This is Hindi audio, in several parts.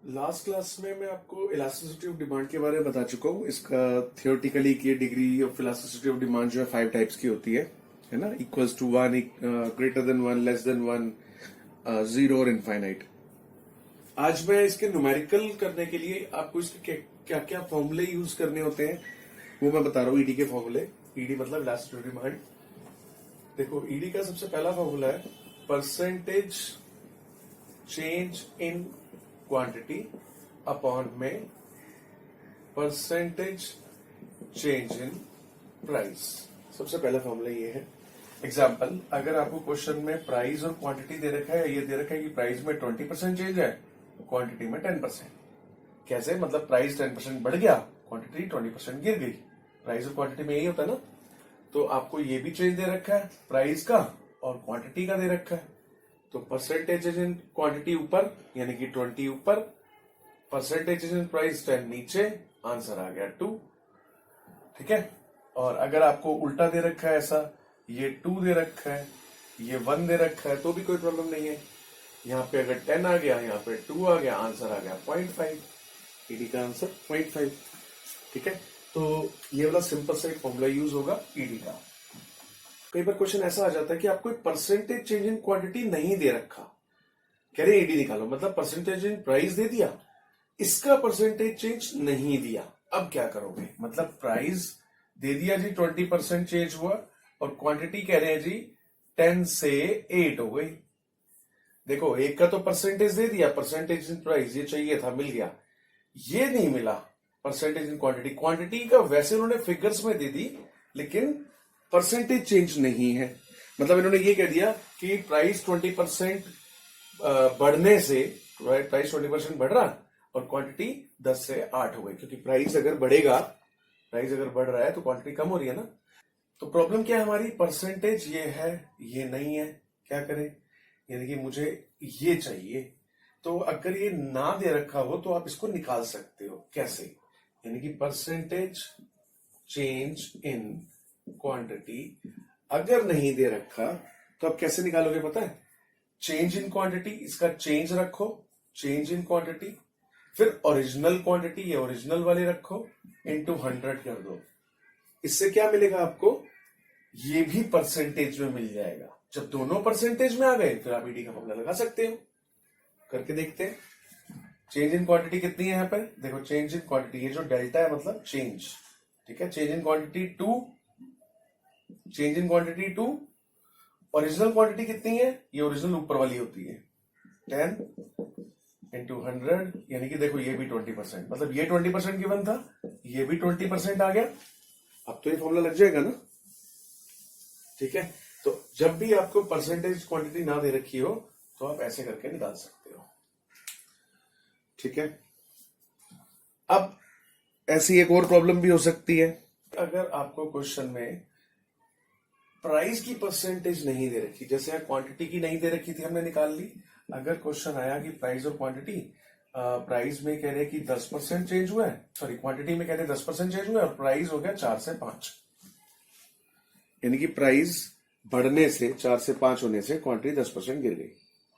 लास्ट क्लास में मैं आपको इलास्टिसिटी ऑफ डिमांड के बारे में बता चुका हूँ। इसका थियोरटिकली की degree of elasticity of demand जो है 5 टाइप्स की होती है ना। Equals to 1, greater than 1, less than 1, 0 और इनफाइनाइट। आज मैं इसके न्यूमेरिकल करने के लिए आपको इसके क्या क्या फॉर्मूले यूज करने होते हैं वो मैं बता रहा हूँ। ईडी के फॉर्मूले, ईडी मतलब इलास्टिसिटी ऑफ डिमांड। देखो, ईडी का सबसे पहला फॉर्मूला है percentage change in quantity upon में परसेंटेज चेंज इन प्राइस। सबसे पहला फॉर्मूला ये है। एग्जाम्पल, अगर आपको क्वेश्चन में प्राइस और क्वांटिटी दे रखा है, ये दे रखा है कि प्राइस में 20% चेंज है, क्वांटिटी में 10%। कैसे? मतलब प्राइस 10% बढ़ गया, क्वांटिटी 20% गिर गई। प्राइस और क्वांटिटी में यही होता है ना। तो आपको ये भी चेंज दे रखा है, प्राइस का और क्वांटिटी का दे रखा है। तो परसेंटेज इन क्वांटिटी ऊपर यानी कि 20 ऊपर, परसेंटेज इन प्राइस 10 नीचे, आंसर आ गया 2। ठीक है। और अगर आपको उल्टा दे रखा है, ऐसा ये 2 दे रखा है, ये 1 दे रखा है, तो भी कोई प्रॉब्लम नहीं है। यहाँ पे अगर 10 आ गया, यहाँ पे 2 आ गया, आंसर आ गया 0.5। ईडी का आंसर 0.5। ठीक है। तो ये वाला सिंपल सा एक फॉर्मूला यूज होगा ईडी का। कई बार क्वेश्चन ऐसा आ जाता है कि आपको एक परसेंटेज चेंज इन क्वांटिटी नहीं दे रखा, कह रहे ईडी निकालो, मतलब परसेंटेज इन प्राइस दे दिया, इसका परसेंटेज चेंज नहीं दिया। अब क्या करोगे? मतलब प्राइस दे दिया जी 20% चेंज हुआ, और क्वांटिटी कह रहे हैं जी 10 से 8 हो गई। देखो, एक का तो परसेंटेज दे दिया, परसेंटेज इन प्राइस ये चाहिए था, मिल गया। ये नहीं मिला परसेंटेज इन क्वांटिटी। क्वांटिटी का वैसे उन्होंने फिगर्स में दे दी, लेकिन परसेंटेज चेंज नहीं है। मतलब इन्होंने ये कह दिया कि प्राइस 20% बढ़ने से, प्राइस 20% बढ़ रहा और क्वांटिटी 10 से 8 हो गई। क्योंकि प्राइस अगर बढ़ेगा, प्राइस अगर बढ़ रहा है तो क्वांटिटी कम हो रही है ना। तो प्रॉब्लम क्या है हमारी? परसेंटेज ये है, ये नहीं है। क्या करें? यानी कि मुझे ये चाहिए। तो अगर ये ना दे रखा हो तो आप इसको निकाल सकते हो। कैसे? यानी कि परसेंटेज चेंज इन क्वांटिटी अगर नहीं दे रखा तो आप कैसे निकालोगे पता है? चेंज इन क्वांटिटी, इसका चेंज रखो, चेंज इन क्वांटिटी, फिर ओरिजिनल क्वांटिटी, ये ओरिजिनल वाले रखो, इनटू 100 कर दो। इससे क्या मिलेगा आपको? ये भी परसेंटेज में मिल जाएगा। जब दोनों परसेंटेज में आ गए फिर आप ईडी का फॉर्मूला लगा सकते हो। करके देखते हैं। चेंज इन क्वांटिटी कितनी है यहाँ पर? देखो, चेंज इन क्वांटिटी, ये जो डेल्टा है मतलब चेंज। ठीक है। Change in quantity 2, change in quantity 2। Original quantity कितनी है? ये ओरिजिनल ऊपर वाली होती है 10 इंटू 100, यानी कि देखो ये भी 20%, मतलब ये 20% गिवन था, ये भी 20% आ गया। अब तो ये फॉर्मूला लग जाएगा ना। ठीक है। तो जब भी आपको परसेंटेज क्वांटिटी ना दे रखी हो तो आप ऐसे करके निकाल सकते हो। ठीक है। अब ऐसी एक और प्रॉब्लम भी हो सकती है। अगर आपको क्वेश्चन में प्राइस की परसेंटेज नहीं दे रखी, जैसे क्वांटिटी की नहीं दे रखी थी, हमने निकाल ली। अगर क्वेश्चन आया कि प्राइस और क्वांटिटी, प्राइस में कह रहे कि 10% चेंज हुआ है, सॉरी क्वांटिटी में कह रहे 10% चेंज हुआ है और प्राइस हो गया 4 से 5, यानी कि प्राइस बढ़ने से 4 से 5 होने से क्वांटिटी 10% गिर गई।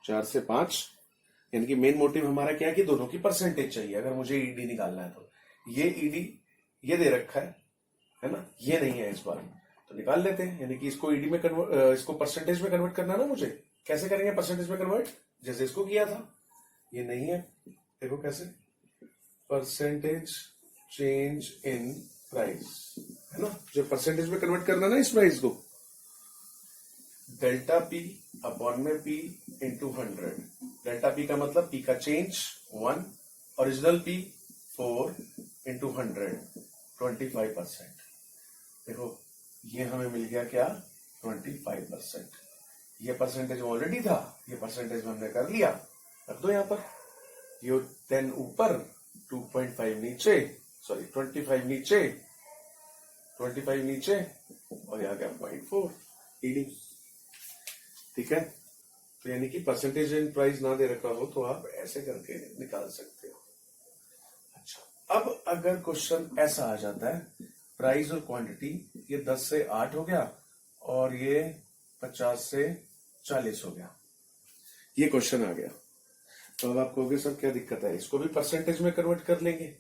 4 से 5 यानी कि मेन मोटिव हमारा क्या है कि दोनों की परसेंटेज चाहिए। अगर मुझे ईडी निकालना है तो ये ईडी ये दे रखा है ना, ये नहीं है इस बार, तो निकाल लेते हैं। यानी कि इसको ईडी में इसको परसेंटेज में कन्वर्ट करना ना मुझे। कैसे करेंगे परसेंटेज में कन्वर्ट? जैसे इसको किया था। ये नहीं है, देखो कैसे, परसेंटेज चेंज इन प्राइस, है ना। जो परसेंटेज में कन्वर्ट करना ना इस प्राइस को, डेल्टा पी अपॉन में पी इंटू 100। डेल्टा पी का मतलब पी का चेंज 1, ओरिजिनल पी 4 इंटू 100, 25%। देखो ये हमें मिल गया क्या? 25%। ये परसेंटेज ऑलरेडी था, ये परसेंटेज हमने कर लिया। रख दो यहाँ पर, ये 10 ऊपर, 2.5 नीचे, सॉरी 25 नीचे, 25 नीचे, और यहाँ गया 0.4 ईडी। ठीक है। तो यानी कि परसेंटेज इन प्राइस ना दे रखा हो तो आप ऐसे करके निकाल सकते हो। अच्छा, अब अगर क्वेश्चन ऐसा आ जाता है, प्राइस और क्वांटिटी ये 10 से 8 हो गया और ये 50 से 40 हो गया, ये क्वेश्चन आ गया। तो अब आप कहोगे सर क्या दिक्कत है, इसको भी परसेंटेज में कन्वर्ट कर लेंगे,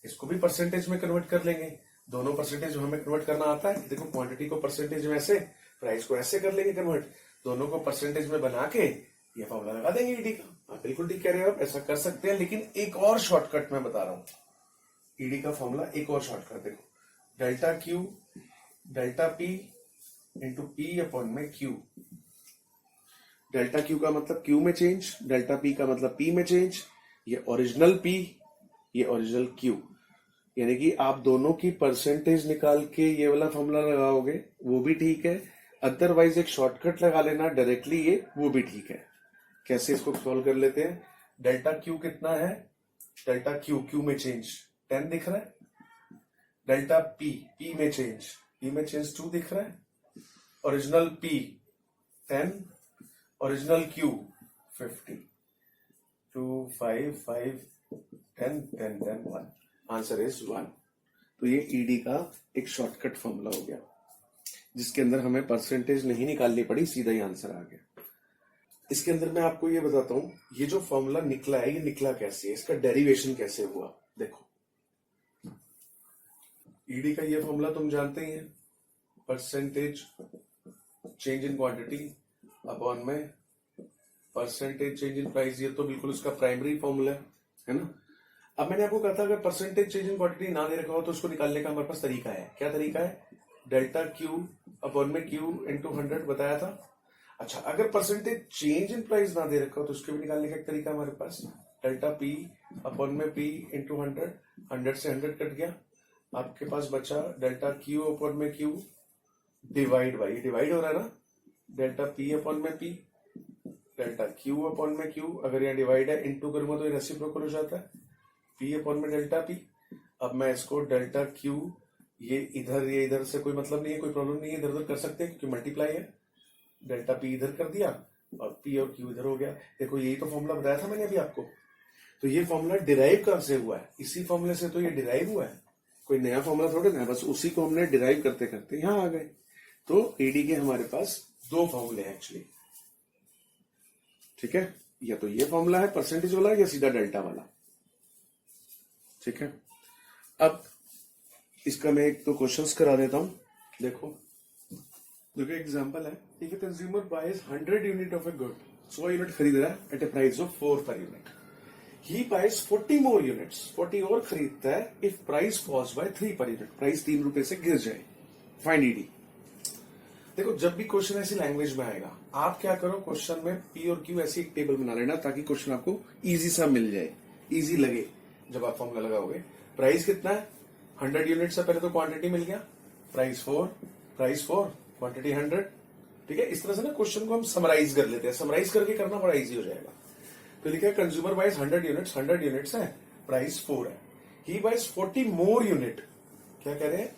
इसको भी परसेंटेज में कन्वर्ट कर लेंगे, दोनों परसेंटेज हमें कन्वर्ट करना आता है। देखो क्वांटिटी को परसेंटेज में ऐसे, प्राइस को ऐसे कर लेंगे कन्वर्ट, दोनों को परसेंटेज में बना के ये फॉर्मूला लगा देंगे ईडी का। आप बिल्कुल ठीक कह रहे हो, आप ऐसा कर सकते हैं, लेकिन एक और शॉर्टकट मैं बता रहा हूं, ईडी का फॉर्मूला एक और शॉर्टकट देखो, delta Q delta P into P upon में क्यू। डेल्टा क्यू का मतलब क्यू में चेंज, डेल्टा पी का मतलब पी में चेंज, ये ओरिजिनल पी, ये ओरिजिनल क्यू, यानी कि आप दोनों की परसेंटेज निकाल के ये वाला फॉर्मूला लगाओगे वो भी ठीक है, अदरवाइज एक शॉर्टकट लगा लेना डायरेक्टली ये, वो भी ठीक है। कैसे इसको सॉल्व कर लेते हैं, डेल्टा क्यू कितना है, डेल्टा क्यू, क्यू में चेंज 10 दिख रहा है, डेल्टा पी, पी में चेंज 2 दिख रहा है, original P 10, original Q 50, 2 5 5 10 10 10 1, answer is 1। तो ये ईडी का एक शॉर्टकट फॉर्मूला हो गया, जिसके अंदर हमें परसेंटेज नहीं निकालनी पड़ी, सीधा ही आंसर आ गया। इसके अंदर मैं आपको ये बताता हूं, ये जो फॉर्मूला निकला है, ये निकला कैसे है, इसका डेरिवेशन कैसे हुआ। देखो ईडी का ये फॉर्मूला तुम जानते ही हैं, percentage change in quantity upon में परसेंटेज चेंज इन प्राइस, ये तो बिल्कुल उसका प्राइमरी फॉर्मूला है ना। अब मैंने आपको कहा था अगर परसेंटेज चेंज इन क्वांटिटी ना दे रखा हो तो उसको निकालने का हमारे पास तरीका है। क्या तरीका है, डेल्टा क्यू अपॉन में क्यू इंटू 100 बताया था। अच्छा, अगर परसेंटेज चेंज इन प्राइस ना दे रखा हो तो उसको भी निकालने का एक तरीका हमारे पास, डेल्टा पी अपॉन में पी इंटू 100, 100 से 100 कट गया, आपके पास बचा डेल्टा क्यू अपॉन में क्यू डिवाइड बाई, डिवाइड हो रहा है ना, डेल्टा पी अपॉन में पी, डेल्टा क्यू अपॉन में क्यू, अगर यहाँ डिवाइड है इंटू करूंगा तो ये रेसिप्रोकल हो जाता है, पी अपॉन में डेल्टा पी। अब मैं इसको डेल्टा क्यू, ये इधर से कोई मतलब नहीं है, कोई प्रॉब्लम नहीं है, इधर उधर कर सकते हैं क्योंकि मल्टीप्लाई है, डेल्टा पी इधर कर दिया और पी और क्यू इधर हो गया। देखो यही तो फॉर्मूला बताया था मैंने अभी आपको। तो ये फॉर्मूला डिराइव कहां से हुआ है, इसी फॉर्मूले से तो ये डिराइव हुआ है, कोई नया फॉर्मूला थोड़े ना, बस उसी को हमने डिराइव करते करते यहां आ गए। तो ईडी के हमारे पास दो फॉर्मूले हैं एक्चुअली, ठीक है, या तो ये फॉर्मूला है परसेंटेज वाला या सीधा डेल्टा वाला, ठीक है। अब इसका मैं एक तो क्वेश्चंस करा देता हूं। देखो एग्जांपल है, एक consumer buys 100 unit of a good, 100 unit खरीद रहा है at a price of 4 per unit, he buys 40 more units, 40 और खरीदता है if price falls bye 3 per unit, price 3 रुपए से गिर जाए, फाइंड ईडी। देखो जब भी क्वेश्चन ऐसी लैंग्वेज में आएगा, आप क्या करो, क्वेश्चन में पी और क्यू ऐसी एक टेबल बना लेना ताकि क्वेश्चन आपको इजी सा मिल जाए, इजी लगे जब आप फॉर्मूला लगाओगे। प्राइस कितना है, 100 यूनिट से पहले तो क्वांटिटी मिल गया, प्राइस 4 क्वांटिटी 100, ठीक है। इस तरह से ना क्वेश्चन को हम समराइज कर लेते हैं, समराइज करके करना बड़ा इजी हो जाएगा। तो लिखा है कंज्यूमर बाइज 100 यूनिट्स है, प्राइस 4 है, ही बाइज 40 मोर यूनिट, क्या कह रहे हैं,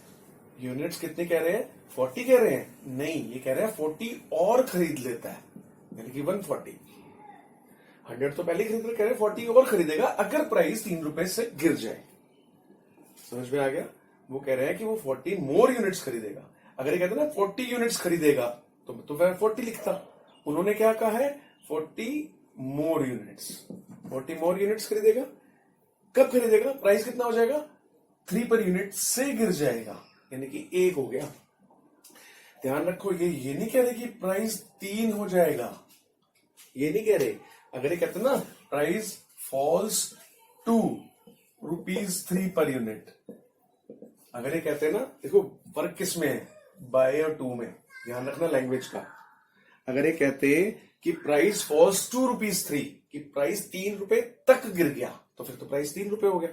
यूनिट्स कितने कह रहे हैं, 40 कह रहे हैं, नहीं ये कह रहे हैं 40 और खरीद लेता है, यानी कि 140, 100 तो पहले खरीद रहे, कह रहे हैं 40 और खरीदेगा अगर प्राइस 3 रुपए से गिर जाए। समझ में आ गया, वो कह रहे हैं कि वो 40 मोर यूनिट्स खरीदेगा, अगर ये कहते ना 40 यूनिट्स खरीदेगा तो फिर 40 लिखता, उन्होंने क्या कहा है 40 मोर यूनिट्स, 40 मोर यूनिट्स खरीदेगा, कब खरीदेगा, प्राइस कितना हो जाएगा, 3 पर यूनिट से गिर जाएगा, यानी कि 1 हो गया। ध्यान रखो ये नहीं कह रहे कि प्राइस 3 हो जाएगा, ये नहीं कह रहे, अगर ये कहते ना price falls to ₹3 per unit, अगर ये कहते हैं ना, देखो फर्क किस में है, बाय और टू में, ध्यान रखना लैंग्वेज का। अगर ये कहते कि प्राइस फॉल्स टू ₹3, कि प्राइस 3 रुपए तक गिर गया, तो फिर तो प्राइस 3 रुपए हो गया।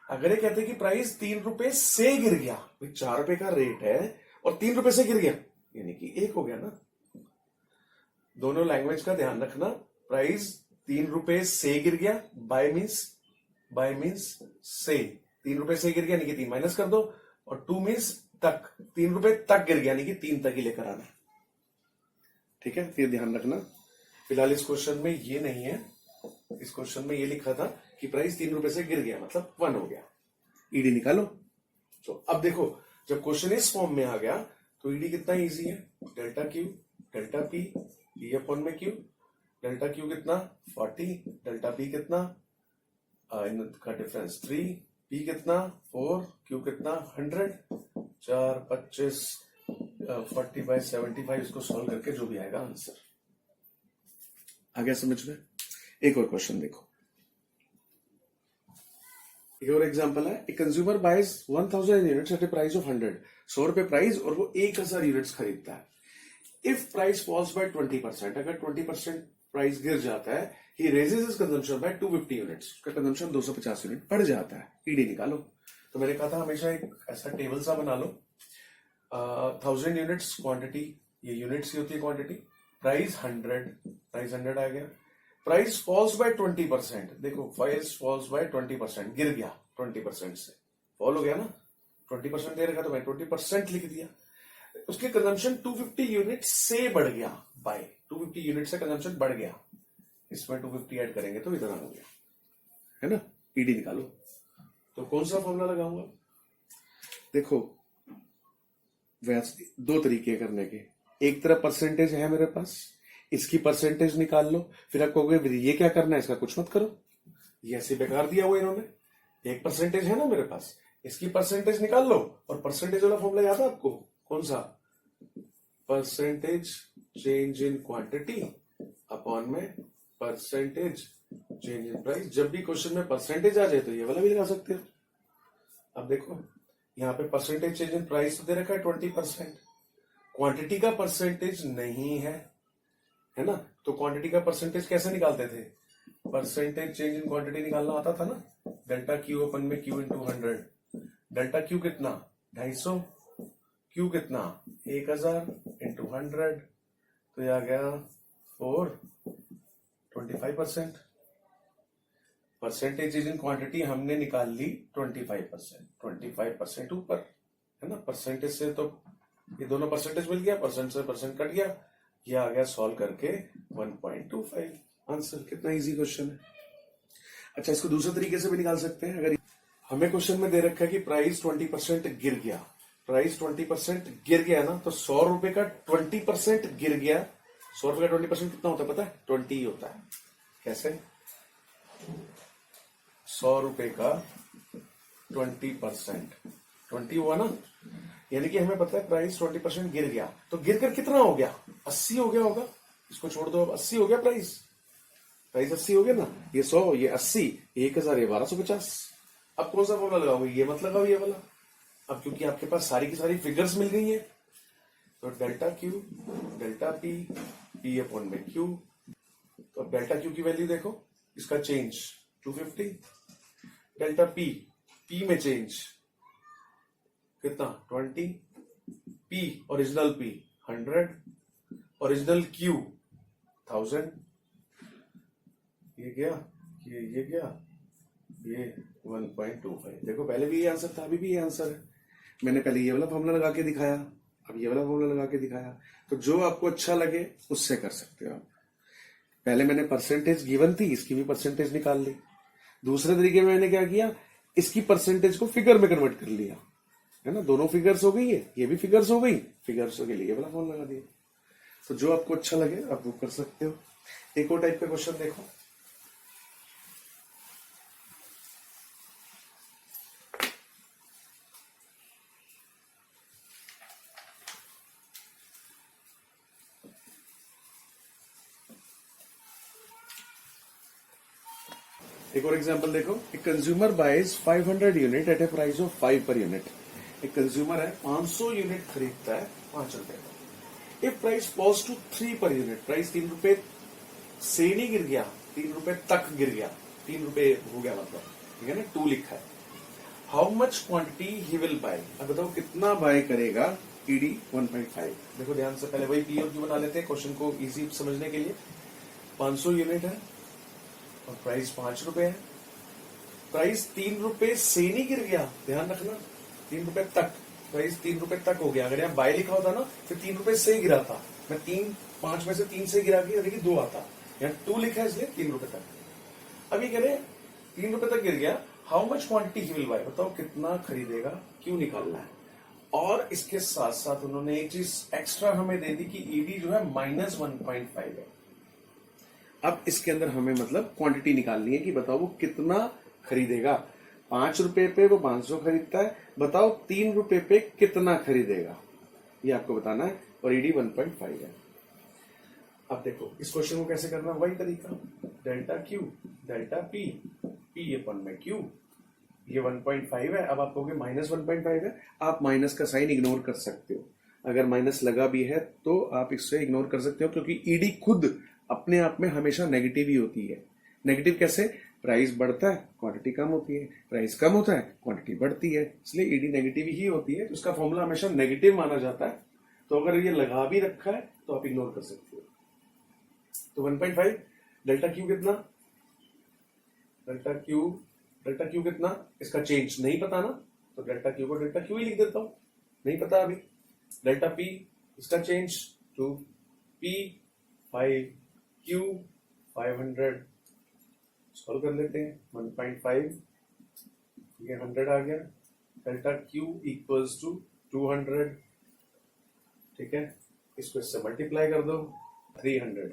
अगर ये कहते कि प्राइस 3 रुपए से गिर गया, 4 रुपए का रेट है और 3 रुपए से गिर गया, यानी कि 1 हो गया ना। दोनों लैंग्वेज का ध्यान रखना, प्राइस 3 रुपए से गिर गया, बाय मीन्स से, 3 रुपए से गिर गया यानी कि 3 माइनस कर दो, और 2 मीन्स तक, 3 रुपए तक गिर गया यानी कि 3 तक ही लेकर आना, ठीक है। फिर ध्यान रखना, फिलहाल इस क्वेश्चन में ये नहीं है, इस क्वेश्चन में ये लिखा था कि प्राइस 3 रुपए से गिर गया मतलब 1 हो गया, ईडी निकालो। तो अब देखो जब क्वेश्चन इस फॉर्म में आ गया तो ईडी कितना इजी है, delta Q delta P, P upon में क्यू, डेल्टा क्यू कितना 40, डेल्टा पी कितना इनका डिफरेंस 3, पी कितना 4, क्यू कितना 100, 4 25 40/75 इसको सॉल्व करके जो भी आएगा आंसर। आ गया समझ में? एक और क्वेश्चन देखो, एक और एग्जांपल है। A consumer buys 1000 units at a price of 100, 100 रुपए प्राइस और वो 1000 यूनिट्स खरीदता है। इफ प्राइस फॉल्स बाय 20%, अगर 20% प्राइस गिर जाता है, he raises his consumption by 250 units, उसका कंजम्पशन 250 यूनिट बढ़ जाता है। ईडी निकालो। तो मैंने कहा था हमेशा एक ऐसा टेबल सा बना लो, 1000 यूनिट्स क्वांटिटी, ये यूनिट्स की होती है क्वांटिटी, प्राइस 100 आ गया, प्राइस फॉल्स बाय 20%, देखो प्राइस फॉल्स बाय 20%, गिर गया 20% से, फॉल हो गया ना, 20% दे रखा तो मैं 20% लिख दिया। उसके कंजम्पशन 250 यूनिट से बढ़ गया, बाय 250 यूनिट से कंजम्पशन बढ़ गया, इसमें 250 ऐड करेंगे तो इतना हो गया, है ना। ईडी निकालो। तो कौन सा फॉर्मूला लगाऊंगा? देखो वैसे दो तरीके करने के, एक तरफ परसेंटेज है मेरे पास, इसकी परसेंटेज निकाल लो, फिर आप कहोगे ये क्या करना है, इसका कुछ मत करो, ये ऐसे बेकार दिया हुआ इन्होंने। एक परसेंटेज है ना मेरे पास, इसकी परसेंटेज निकाल लो, और परसेंटेज वाला फॉर्मूला याद है आपको? कौन सा? Percentage change in quantity upon में परसेंटेज चेंज इन प्राइस। जब भी क्वेश्चन में परसेंटेज आ जाए तो ये वाला भी लगा सकते हो। अब देखो यहाँ पे परसेंटेज चेंज इन प्राइस तो दे रखा है 20%, क्वांटिटी का परसेंटेज नहीं है, है ना। तो क्वांटिटी का परसेंटेज कैसे निकालते थे? परसेंटेज चेंज इन क्वांटिटी निकालना आता था ना, डेल्टा क्यू अपन में क्यू इंटू 100। डेल्टा क्यू कितना 250, क्यू कितना 1000 इंटू 100, तो यह आ गया 25%। परसेंटेज इन क्वांटिटी हमने निकाल ली 25% ऊपर, है ना। परसेंटेज से तो ये दोनों परसेंटेज मिल गया, परसेंट से परसेंट कट गया, ये आ गया सॉल्व करके 1.25 आंसर। कितना इजी क्वेश्चन है। अच्छा, इसको दूसरे तरीके से भी निकाल सकते हैं। अगर हमें क्वेश्चन में दे रखा है कि प्राइस 20% गिर गया, प्राइस 20% गिर गया ना, तो 100 रुपए का 20% गिर गया, 100 रुपए का 20% कितना होता है पता है? 20 ही होता है। कैसे? 100 रुपए का 20%, 20 हुआ ना, यानी कि हमें पता है प्राइस 20% गिर गया, तो गिरकर कितना हो गया? 80 हो गया होगा। इसको छोड़ दो, अब 80 हो गया प्राइस 80 हो गया ना, ये 100 ये 80 1000 ये 1250। अब कौन सा फॉर्मूला लगाओगे? ये मत लगाओ, ये वाला। अब क्योंकि आपके पास सारी की सारी फिगर्स मिल गई है, तो delta Q delta P, P upon में क्यू। तो अब डेल्टा क्यू की वैल्यू देखो, इसका चेंज 250, डेल्टा पी, पी में चेंज कितना 20, P original P 100, original Q 1000, ये गया, ये गया, ये 1.25। देखो पहले भी ये आंसर था, अभी भी ये आंसर है। मैंने पहले ये वाला फॉर्मूला लगा के दिखाया, अब ये वाला फॉर्मूला लगा के दिखाया, तो जो आपको अच्छा लगे उससे कर सकते हो आप। पहले मैंने परसेंटेज गिवन थी, इसकी भी परसेंटेज निकाल ली। दूसरे तरीके में मैंने क्या किया, इसकी परसेंटेज को फिगर में कन्वर्ट कर लिया, है ना। दोनों फिगर्स हो गई है, ये भी फिगर्स हो गई, फिगर्स के लिए ये वाला फॉर्मूला लगा दिया। तो जो आपको अच्छा लगे आप वो कर सकते हो। एक और टाइप का क्वेश्चन देखो, एक और एग्जांपल देखो। एक consumer buys 500 unit at a price of 5 per unit. एक कंज्यूमर है 500 यूनिट खरीदता है 5 रुपए का। If price falls to 3 per unit, price 3 रुपए से नहीं गिर गया, 3 रुपए तक गिर गया, 3 रुपए हो गया मतलब, ठीक है ना, 2 लिखा है। How much quantity he will buy, अब बताओ कितना बाय करेगा? ईडी 1.5। देखो ध्यान से, पहले वही पी और क्यू बना लेते हैं क्वेश्चन को इजी समझने के लिए। 500 यूनिट है और प्राइस 5 रुपए है। प्राइस 3 रुपए से नहीं गिर गया, ध्यान रखना, 3 रुपए तक, प्राइस 3 रुपए तक हो गया। अगर यहाँ बाय लिखा होता ना, फिर 3 रुपए से ही गिरा था, मैं 5 में से 3 से गिरा के यानी कि 2 आता, यहाँ 2 लिखा है इसलिए 3 रुपए तक। अभी कह रहे 3 रुपए तक गिर गया, how much quantity he will buy, बताओ कितना खरीदेगा, क्यों निकालना है। और इसके साथ साथ उन्होंने एक चीज एक्स्ट्रा हमें दे दी कि ईडी जो है -1.5 है। अब इसके अंदर हमें मतलब क्वांटिटी निकालनी है कि बताओ वो कितना खरीदेगा। 5 रुपए पे वो 500 खरीदता है, बताओ 3 रुपए पे कितना खरीदेगा, ये आपको बताना है। और ईडी 1.5 है। अब देखो इस क्वेश्चन को कैसे करना, वही तरीका, delta Q delta P, P अपन में क्यू, ये 1.5 है। अब आप कहोगे -1.5 है, आप माइनस का साइन इग्नोर कर सकते हो। अगर माइनस लगा भी है तो आप इससे इग्नोर कर सकते हो, क्योंकि ईडी खुद अपने आप में हमेशा नेगेटिव ही होती है। नेगेटिव कैसे, प्राइस बढ़ता है क्वांटिटी कम होती है, प्राइस कम होता है क्वांटिटी बढ़ती है, इसलिए ईडी नेगेटिव ही होती है। तो इसका फॉर्मूला हमेशा नेगेटिव माना जाता है। तो अगर ये लगा भी रखा है तो आप इग्नोर कर सकते हो। तो 1.5 डेल्टा क्यू कितना, डेल्टा क्यू कितना, इसका चेंज नहीं पता ना, तो डेल्टा क्यू को डेल्टा क्यू ही लिख देता हूं, नहीं पता अभी। डेल्टा पी, इसका चेंज 2 पी 5 क्यू 500, सॉल्व कर लेते हैं। 1.5 ये 100 आ गया, डेल्टा क्यू इक्वल्स टू 200, ठीक है। इसको इससे मल्टीप्लाई कर दो, 300,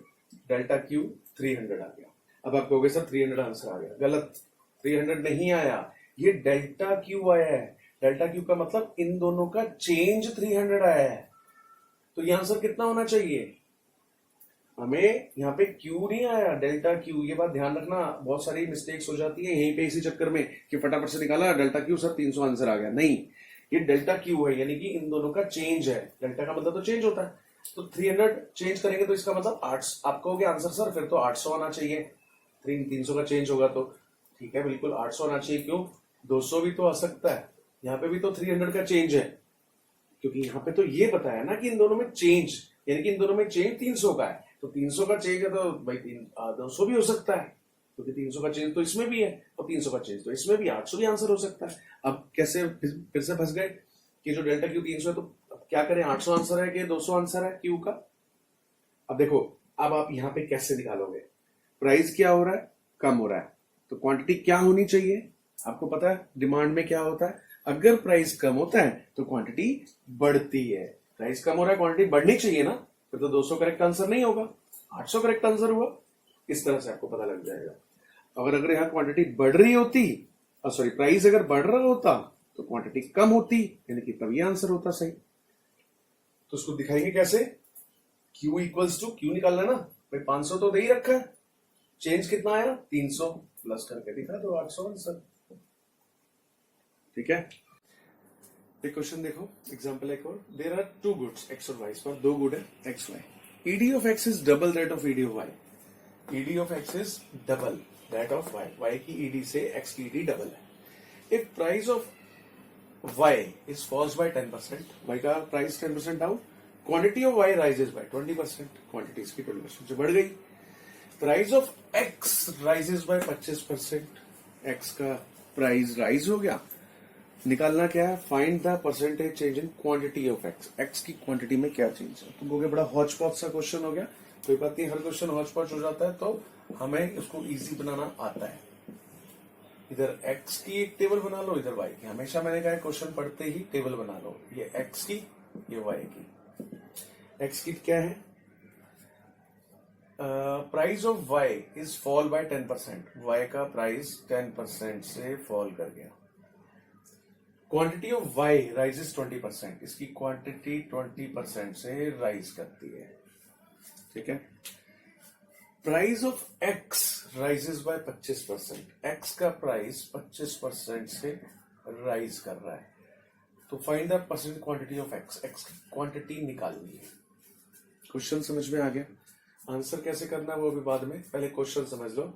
डेल्टा क्यू 300 आ गया। अब आप कहोगे सर 300 आंसर आ गया, गलत, 300 नहीं आया, ये डेल्टा क्यू आया है। डेल्टा क्यू का मतलब इन दोनों का चेंज 300 आया है। तो ये आंसर कितना होना चाहिए, हमें यहाँ पे क्यू नहीं आया, डेल्टा क्यू। ये बात ध्यान रखना, बहुत सारी मिस्टेक्स हो जाती है यहीं पे इसी चक्कर में कि फटाफट से निकाला डेल्टा क्यू, सर 300 आंसर आ गया। नहीं, ये डेल्टा क्यू है, यानी कि इन दोनों का चेंज है। डेल्टा का मतलब तो चेंज होता है, तो 300 चेंज करेंगे तो इसका मतलब 800। आप कहोगे आंसर सर फिर तो 800 आना चाहिए, 300 का चेंज होगा तो ठीक है, बिल्कुल 800 आना चाहिए। क्यों, 200 भी तो आ सकता है, यहाँ पे भी तो 300 का चेंज है, क्योंकि यहाँ पे तो ये बताया ना कि इन दोनों में चेंज, यानी कि इन दोनों में चेंज 300 का है। तो 300 का चेंज है तो भाई 200 भी हो सकता है, क्योंकि 300 का चेंज तो इसमें भी है और 300 का चेंज तो इसमें भी, 800 भी आंसर हो सकता है। अब कैसे फिर से फंस गए कि जो डेल्टा क्यू 300 है, तो अब क्या करें, 800 आंसर है कि 200 आंसर है क्यू का। अब देखो, अब आप यहाँ पे कैसे निकालोगे, प्राइस क्या हो रहा है, कम हो रहा है, तो क्वांटिटी क्या होनी चाहिए। आपको पता है डिमांड में क्या होता है, अगर प्राइस कम होता है तो क्वांटिटी बढ़ती है। प्राइस कम हो रहा है, क्वांटिटी बढ़नी चाहिए ना, फिर तो 200 करेक्ट आंसर नहीं होगा, 800 करेक्ट आंसर हुआ। इस तरह से आपको पता लग जाएगा। अगर यहाँ क्वांटिटी बढ़ रही होती, सॉरी प्राइस अगर बढ़ रहा होता तो क्वांटिटी कम होती, यानी कि तभी आंसर होता सही। तो उसको दिखाएंगे कैसे, Q इक्वल्स टू, Q निकालना है ना भाई, 500 तो दे ही रखा है, चेंज कितना आया 300, प्लस करके दिखा तो 800 आंसर, ठीक है। एक क्वेश्चन देखो, एग्जांपल एक और, देयर आर 2 गुड्स x और y, इस पर 2 गुड है x y, ED of x is double that of ED of y, ED of x is double that of y, y की ईडी से x की ईडी डबल है। If price of y is falls by 10%, y का price 10% down, quantity of y rises by 20%, quantity इसकी 20% से बढ़ गई। Price of x rises by 25%, x का प्राइस राइज हो गया। निकालना क्या है, find the percentage change in quantity of x, x की क्वांटिटी में क्या चेंज है। तुम कहोगे बड़ा हॉच पॉच सा क्वेश्चन हो गया, कोई बात नहीं, हर क्वेश्चन हॉच पॉच हो जाता है, तो हमें उसको इजी बनाना आता है। इधर x की एक टेबल बना लो, इधर y की, हमेशा मैंने कहा क्वेश्चन पढ़ते ही टेबल बना लो, ये x की ये y की। x की क्या है, price of y is fall bye 10%, y का प्राइस 10% से फॉल कर गया। क्वांटिटी ऑफ y राइजेस 20%, इसकी क्वांटिटी 20% से राइज करती है, ठीक है। Price of x rises by 25%, x का प्राइस 25% से राइज कर रहा है। तो find the percent quantity of x, x की क्वांटिटी निकालनी है। क्वेश्चन समझ में आ गया, आंसर कैसे करना है वो अभी बाद में, पहले क्वेश्चन समझ लो।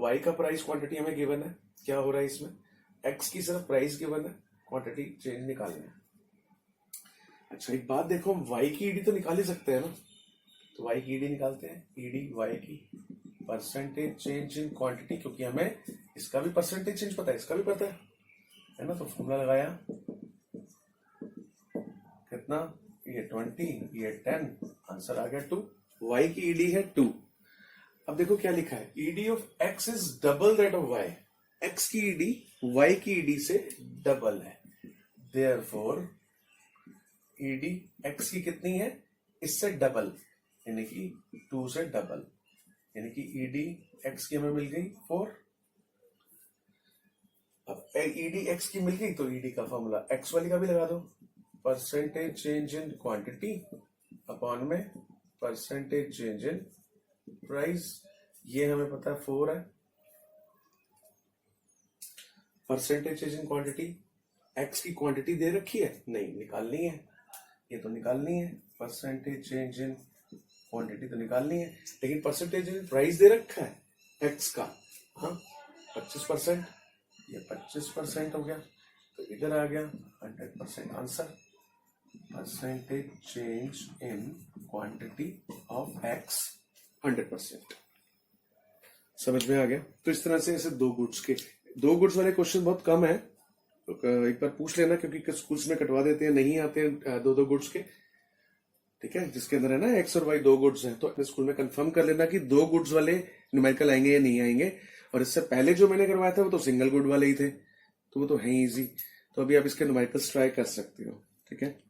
y का प्राइस क्वांटिटी हमें गिवन है, क्या हो रहा है इसमें, x की सिर्फ प्राइस गिवन है, क्वांटिटी चेंज निकालना है। अच्छा एक बात देखो, हम y की ईडी तो निकाल ही सकते हैं ना, तो y की ईडी निकालते हैं, ईडी y की परसेंटेज चेंज इन क्वांटिटी, क्योंकि हमें इसका भी परसेंटेज चेंज पता है, इसका भी पता है ना, तो फॉर्मूला लगाया, कितना, ये 20 ये 10, आंसर आ गया 2, y की ईडी है 2। अब देखो क्या लिखा है, ED of x is double that of y, x की ईडी y की ईडी से डबल है, देयरफॉर ईडी x की कितनी है, इससे डबल, यानी कि 2 से डबल, यानी कि ईडी एक्स की हमें मिल गई 4। अब ईडी एक्स की मिल गई तो ईडी का फॉर्मूला एक्स वाली का भी लगा दो, percentage change in quantity upon में परसेंटेज चेंज इन प्राइस। ये हमें पता है 4 है। Percentage change in quantity, x की क्वांटिटी दे रखी है, नहीं निकालनी है, ये तो निकालनी है। परसेंटेज चेंज इन क्वांटिटी तो निकालनी है, लेकिन परसेंटेज इन प्राइस दे रखा है एक्स का, हाँ 25%, ये 25% हो गया, तो इधर आ गया 100% answer. Percentage change in quantity of x 100%। समझ में आ गया? तो इस तरह से ऐसे दो गुड्स वाले क्वेश्चन बहुत कम है, तो एक बार पूछ लेना, क्योंकि स्कूल्स में कटवा देते हैं, नहीं आते हैं दो गुड्स के। ठीक है, जिसके अंदर है ना एक्स और वाई 2 गुड्स हैं, तो अपने स्कूल में कंफर्म कर लेना कि 2 गुड्स वाले न्यूमेरिकल आएंगे या नहीं आएंगे। और इससे पहले जो मैंने करवाया था वो तो सिंगल गुड वाले ही थे, तो वो तो है इजी। तो अभी आप इसके न्यूमेरिकल्स ट्राई कर सकते हो। ठीक है।